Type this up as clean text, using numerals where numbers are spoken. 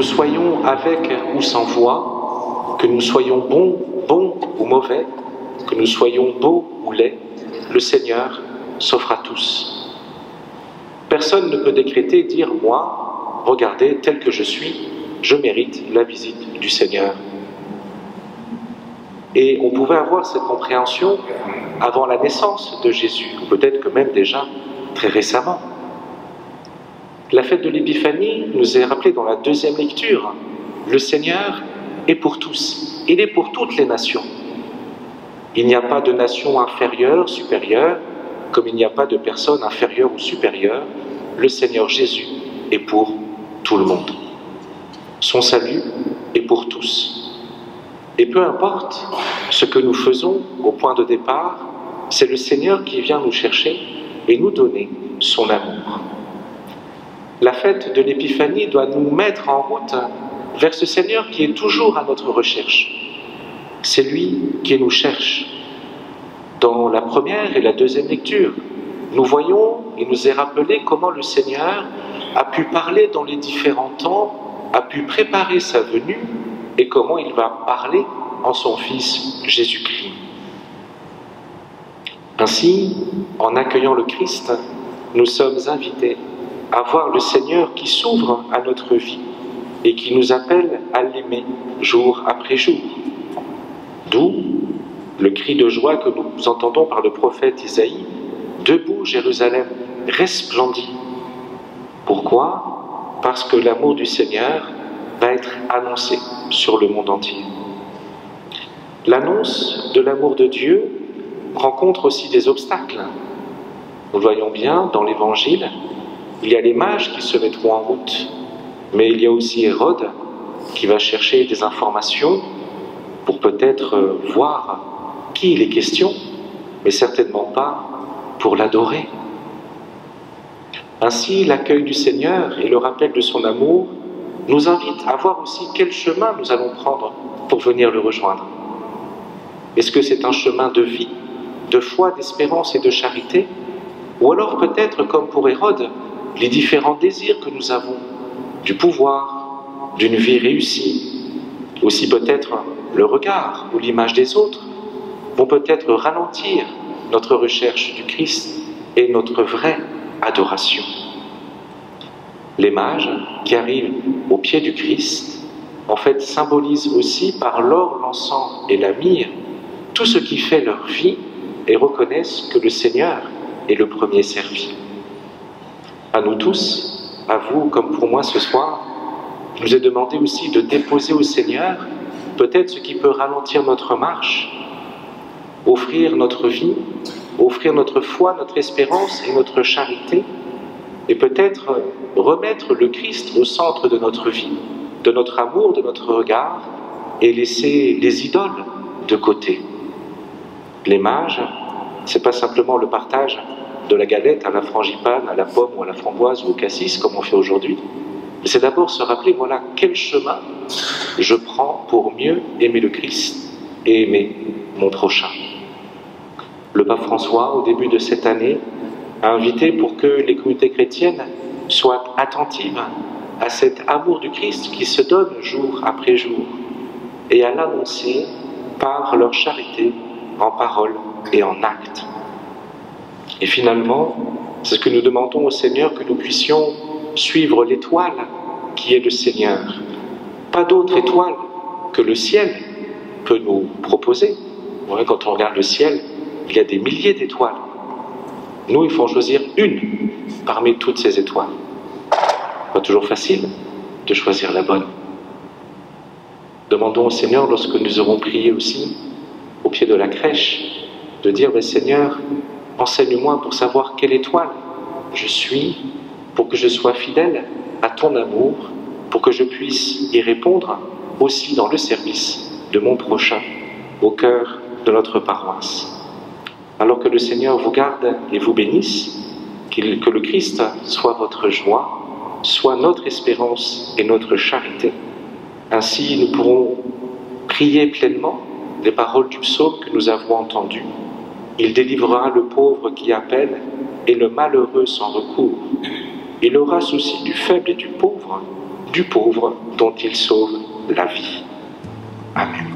nous soyons avec ou sans voix, que nous soyons bons ou mauvais, que nous soyons beaux ou laids, le Seigneur s'offre à tous. Personne ne peut décréter et dire « moi, regardez, tel que je suis, je mérite la visite du Seigneur ». Et on pouvait avoir cette compréhension avant la naissance de Jésus, ou peut-être que même déjà très récemment. La fête de l'Épiphanie nous est rappelée dans la deuxième lecture. Le Seigneur est pour tous, il est pour toutes les nations. Il n'y a pas de nation inférieure, supérieure, comme il n'y a pas de personne inférieure ou supérieure. Le Seigneur Jésus est pour tout le monde. Son salut est pour tous. Et peu importe ce que nous faisons au point de départ, c'est le Seigneur qui vient nous chercher et nous donner son amour. La fête de l'Épiphanie doit nous mettre en route vers ce Seigneur qui est toujours à notre recherche. C'est lui qui nous cherche. Dans la première et la deuxième lecture, nous voyons, il nous est rappelé comment le Seigneur a pu parler dans les différents temps, a pu préparer sa venue et comment il va parler en son Fils Jésus-Christ. Ainsi, en accueillant le Christ, nous sommes invités à voir le Seigneur qui s'ouvre à notre vie et qui nous appelle à l'aimer jour après jour. D'où le cri de joie que nous entendons par le prophète Isaïe, « Debout, Jérusalem, resplendis ». Pourquoi ? Parce que l'amour du Seigneur va être annoncé sur le monde entier. L'annonce de l'amour de Dieu rencontre aussi des obstacles. Nous le voyons bien dans l'Évangile, il y a les mages qui se mettront en route, mais il y a aussi Hérode qui va chercher des informations pour peut-être voir qui il est question, mais certainement pas pour l'adorer. Ainsi, l'accueil du Seigneur et le rappel de son amour nous invitent à voir aussi quel chemin nous allons prendre pour venir le rejoindre. Est-ce que c'est un chemin de vie, de foi, d'espérance et de charité? Ou alors peut-être, comme pour Hérode, les différents désirs que nous avons, du pouvoir, d'une vie réussie, aussi peut-être le regard ou l'image des autres, vont peut-être ralentir notre recherche du Christ et notre vraie adoration. Les mages qui arrivent au pied du Christ, en fait, symbolisent aussi par l'or, l'encens et la myrrhe tout ce qui fait leur vie et reconnaissent que le Seigneur est le premier servi. À nous tous, à vous comme pour moi ce soir, je nous ai demandé aussi de déposer au Seigneur peut-être ce qui peut ralentir notre marche, offrir notre vie, offrir notre foi, notre espérance et notre charité, et peut-être remettre le Christ au centre de notre vie, de notre amour, de notre regard, et laisser les idoles de côté. Les mages, c'est pas simplement le partage de la galette à la frangipane, à la pomme ou à la framboise ou au cassis, comme on fait aujourd'hui, mais c'est d'abord se rappeler, voilà, quel chemin je prends pour mieux aimer le Christ et aimer mon prochain. Le pape François, au début de cette année, a invité pour que les communautés chrétiennes soient attentives à cet amour du Christ qui se donne jour après jour et à l'annoncer par leur charité en parole et en acte. Et finalement, c'est ce que nous demandons au Seigneur, que nous puissions suivre l'étoile qui est le Seigneur. Pas d'autre étoile que le ciel peut nous proposer. Vous voyez, quand on regarde le ciel, il y a des milliers d'étoiles. Nous, il faut en choisir une parmi toutes ces étoiles. Pas toujours facile de choisir la bonne. Demandons au Seigneur, lorsque nous aurons prié aussi, au pied de la crèche, de dire, Seigneur, enseigne-moi pour savoir quelle étoile je suis, pour que je sois fidèle à ton amour, pour que je puisse y répondre aussi dans le service de mon prochain, au cœur de notre paroisse. Alors que le Seigneur vous garde et vous bénisse, que le Christ soit votre joie, soit notre espérance et notre charité. Ainsi, nous pourrons prier pleinement les paroles du psaume que nous avons entendues. Il délivrera le pauvre qui appelle et le malheureux sans recours. Il aura souci du faible et du pauvre, du pauvre dont il sauve la vie. Amen.